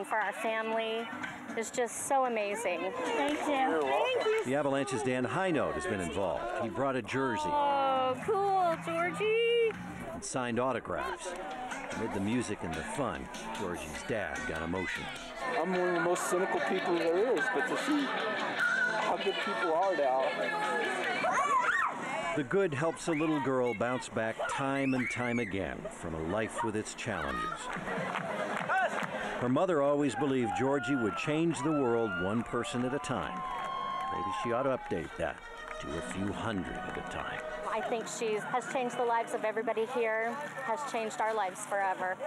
and for our family is just so amazing. Thank you. Thank you. The Avalanche's Dan Highnote has been involved. He brought a jersey. Oh, cool, Georgie. And signed autographs. Amid the music and the fun, Georgie's dad got emotional. I'm one of the most cynical people there is, but to see how good people are now. The good helps a little girl bounce back time and time again from a life with its challenges. Her mother always believed Georgie would change the world one person at a time. Maybe she ought to update that to a few hundred at a time. I think she has changed the lives of everybody here, has changed our lives forever.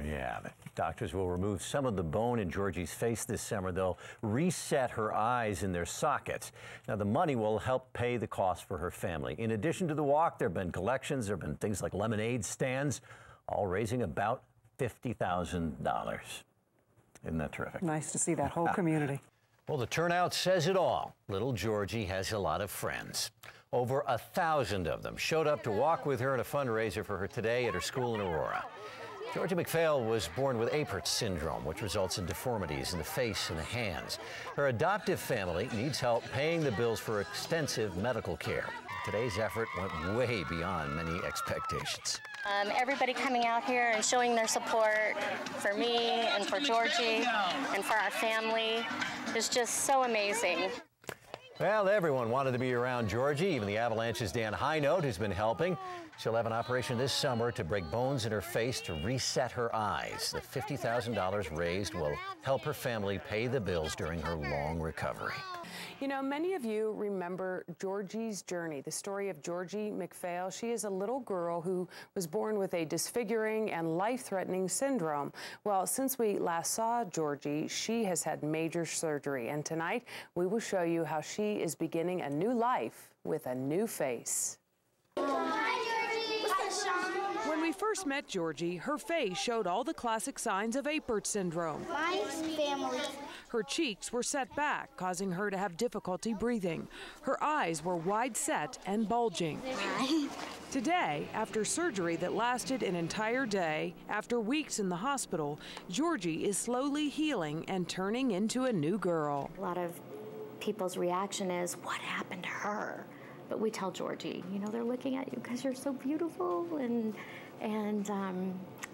Yeah, the doctors will remove some of the bone in Georgie's face this summer. They'll reset her eyes in their sockets. Now, the money will help pay the cost for her family. In addition to the walk, there have been collections. There have been things like lemonade stands, all raising about $50,000. Isn't that terrific? Nice to see that whole community. Well, the turnout says it all. Little Georgie has a lot of friends. Over 1,000 of them showed up to walk with her at a fundraiser for her today at her school in Aurora. Georgi Fail was born with Apert syndrome, which results in deformities in the face and the hands. Her adoptive family needs help paying the bills for extensive medical care. Today's effort went way beyond many expectations. Everybody coming out here and showing their support for me and for Georgie and for our family is just so amazing. Well, everyone wanted to be around Georgie, even the Avalanche's Dan Highnote, who's been helping. She'll have an operation this summer to break bones in her face to reset her eyes. The $50,000 raised will help her family pay the bills during her long recovery. You know, many of you remember Georgie's journey, the story of Georgi Fail. She is a little girl who was born with a disfiguring and life-threatening syndrome. Well, since we last saw Georgie, she has had major surgery, and tonight we will show you how she is beginning a new life with a new face. When we first met Georgie, her face showed all the classic signs of Apert syndrome. My family. Her cheeks were set back, causing her to have difficulty breathing. Her eyes were wide set and bulging. Today, after surgery that lasted an entire day, after weeks in the hospital, Georgie is slowly healing and turning into a new girl. A lot of people's reaction is, what happened to her? But we tell Georgie, you know, they're looking at you because you're so beautiful, and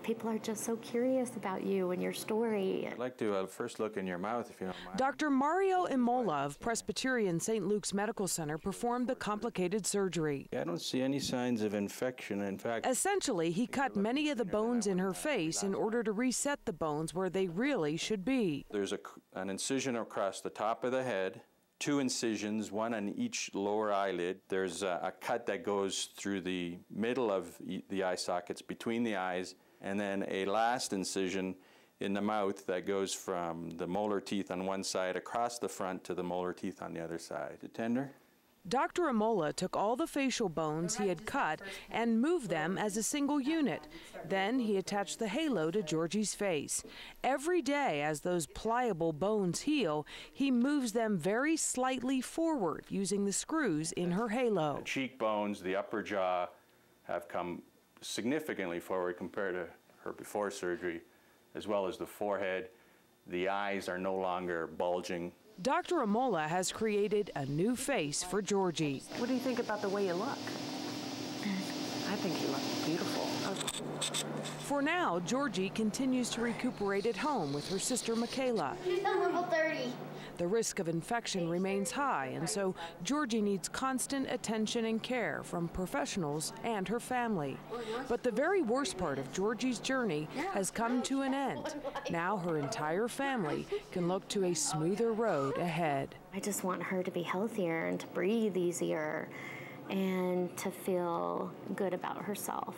people are just so curious about you and your story. I'd like to first look in your mouth, if you don't mind. Dr. Mario Imola of Presbyterian St. Luke's Medical Center performed the complicated surgery. I don't see any signs of infection. In fact, essentially, he cut many of the bones in her face in order to reset the bones where they really should be. there's an incision across the top of the head, 2 incisions, one on each lower eyelid. There's a cut that goes through the middle of the eye sockets between the eyes, and then a last incision in the mouth that goes from the molar teeth on one side across the front to the molar teeth on the other side. Tender? Dr. Imola took all the facial bones he had cut and moved them as a single unit. Then he attached the halo to Georgie's face. Every day, as those pliable bones heal, he moves them very slightly forward using the screws in her halo. The cheekbones, the upper jaw have come significantly forward compared to her before surgery, as well as the forehead. The eyes are no longer bulging. Dr. Imola has created a new face for Georgie. What do you think about the way you look? I think you look beautiful. For now, Georgie continues to recuperate at home with her sister Michaela. She's on level 30. The risk of infection remains high, and so Georgie needs constant attention and care from professionals and her family. But the very worst part of Georgie's journey has come to an end. Now her entire family can look to a smoother road ahead. I just want her to be healthier and to breathe easier and to feel good about herself.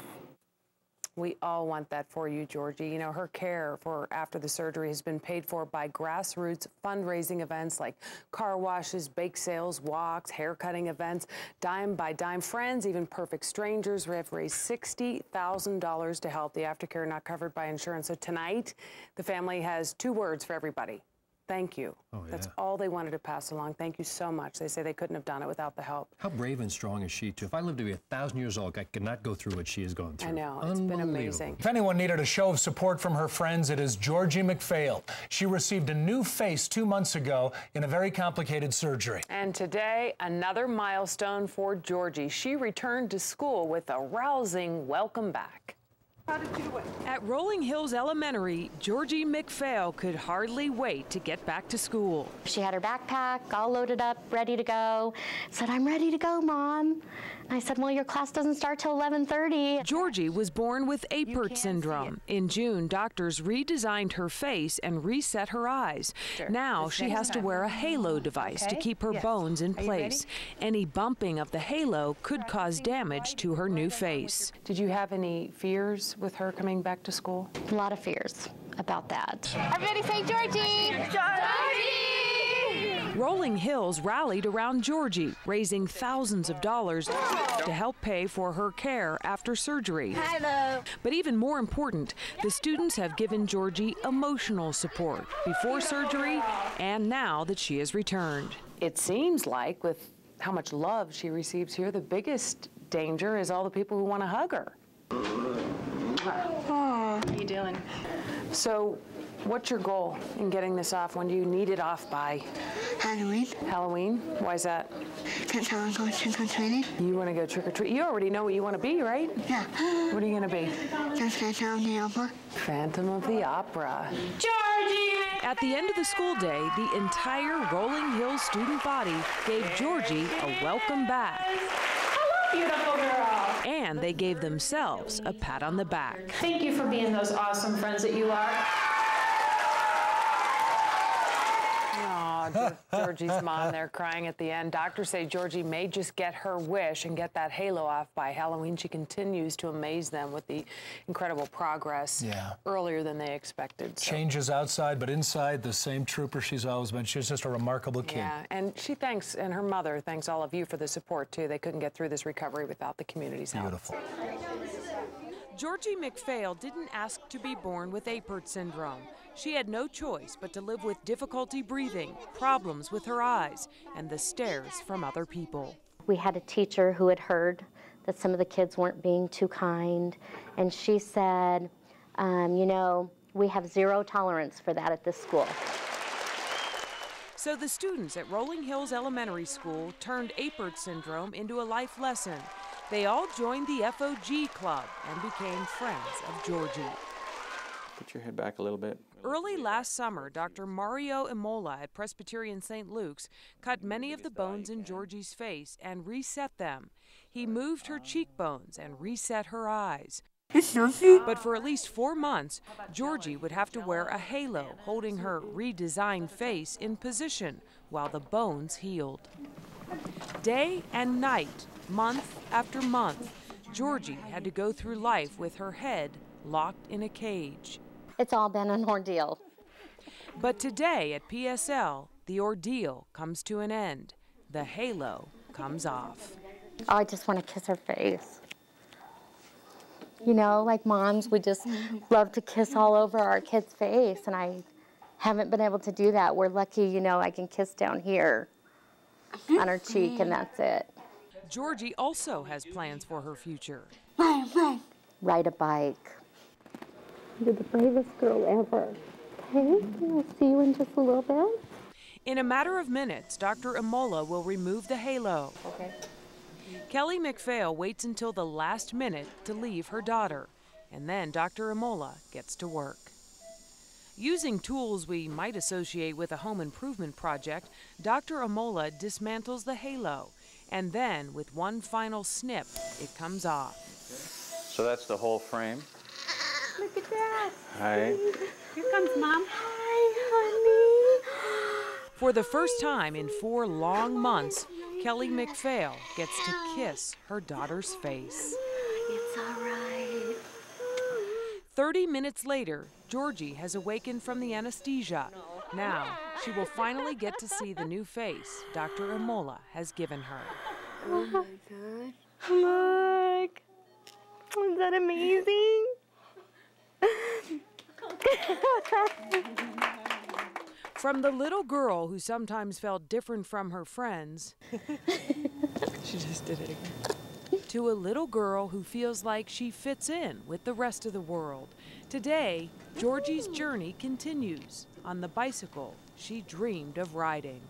We all want that for you, Georgie. You know, her care for after the surgery has been paid for by grassroots fundraising events like car washes, bake sales, walks, haircutting events, dime by dime friends, even perfect strangers. We have raised $60,000 to help the aftercare not covered by insurance. So tonight, the family has 2 words for everybody: thank you. Oh, yeah. That's all they wanted to pass along. Thank you so much. They say they couldn't have done it without the help. How brave and strong is she, too? If I lived to be 1,000 years old, I could not go through what she has gone through. I know. It's been amazing. If anyone needed a show of support from her friends, it is Georgi McPhail. She received a new face 2 months ago in a very complicated surgery. And today, another milestone for Georgi. She returned to school with a rousing welcome back. How did you do it? At Rolling Hills Elementary, Georgi McPhail could hardly wait to get back to school. She had her backpack all loaded up, ready to go. Said, "I'm ready to go, Mom." And I said, "Well, your class doesn't start till 11:30. Georgi was born with Apert syndrome. In June, doctors redesigned her face and reset her eyes. Now she has to wear a halo device to keep her bones in place. Any bumping of the halo could cause damage to her new face. Did you have any fears with her coming back to school? A lot of fears about that. Everybody say Georgie! Georgie! Rolling Hills rallied around Georgi, raising thousands of dollars to help pay for her care after surgery. Hello. But even more important, the students have given Georgi emotional support before surgery and now that she has returned. It seems like with how much love she receives here, the biggest danger is all the people who want to hug her. How are you doing? So, what's your goal in getting this off? When do you need it off by? Halloween. Halloween? Why is that? That's how I'm going trick-or-treating. You want to go trick-or-treat? You already know what you want to be, right? Yeah. What are you going to be? Just Phantom of the Opera. Phantom of the Opera. Georgie! At the end of the school day, the entire Rolling Hills student body gave Georgi a welcome back. Hello, beautiful girl. And they gave themselves a pat on the back. Thank you for being those awesome friends that you are. Aw, Georgi's mom there crying at the end. Doctors say Georgi may just get her wish and get that halo off by Halloween. She continues to amaze them with the incredible progress earlier than they expected. So. Changes outside, but inside, the same trooper she's always been. She's just a remarkable kid. Yeah, and she thanks, and her mother thanks all of you for the support, too. They couldn't get through this recovery without the community's help. Beautiful. Georgi McPhail didn't ask to be born with Apert syndrome. She had no choice but to live with difficulty breathing, problems with her eyes, and the stares from other people. We had a teacher who had heard that some of the kids weren't being too kind, and she said, you know, we have zero tolerance for that at this school. So the students at Rolling Hills Elementary School turned Apert syndrome into a life lesson. They all joined the FOG club and became friends of Georgi. Put your head back a little bit. Early last summer, Dr. Mario Imola at Presbyterian St. Luke's cut many of the bones in Georgi's face and reset them. He moved her cheekbones and reset her eyes. But for at least 4 months, Georgi would have to wear a halo holding her redesigned face in position while the bones healed. Day and night, month after month, Georgi had to go through life with her head locked in a cage. It's all been an ordeal. But today at PSL, the ordeal comes to an end. The halo comes off. Oh, I just want to kiss her face. You know, like moms, we just love to kiss all over our kid's face, and I haven't been able to do that. We're lucky, you know, I can kiss down here on her cheek, and that's it. Georgi also has plans for her future. Ride a bike. You're the bravest girl ever. Okay, I'll see you in just a little bit. In a matter of minutes, Dr. Imola will remove the halo. Okay. Kelly McPhail waits until the last minute to leave her daughter, and then Dr. Imola gets to work. Using tools we might associate with a home improvement project, Dr. Imola dismantles the halo, and then with one final snip, it comes off. So that's the whole frame. Look at that. Hi. Here comes Mom. Hi, honey. For the first time in 4 long months, Kelly McPhail gets to kiss her daughter's face. It's all right. 30 minutes later, Georgi has awakened from the anesthesia. Now, she will finally get to see the new face Dr. Imola has given her. Oh my God. Look. Is that amazing? From the little girl who sometimes felt different from her friends. She just did it again. To a little girl who feels like she fits in with the rest of the world. Today, Georgie's journey continues on the bicycle she dreamed of riding.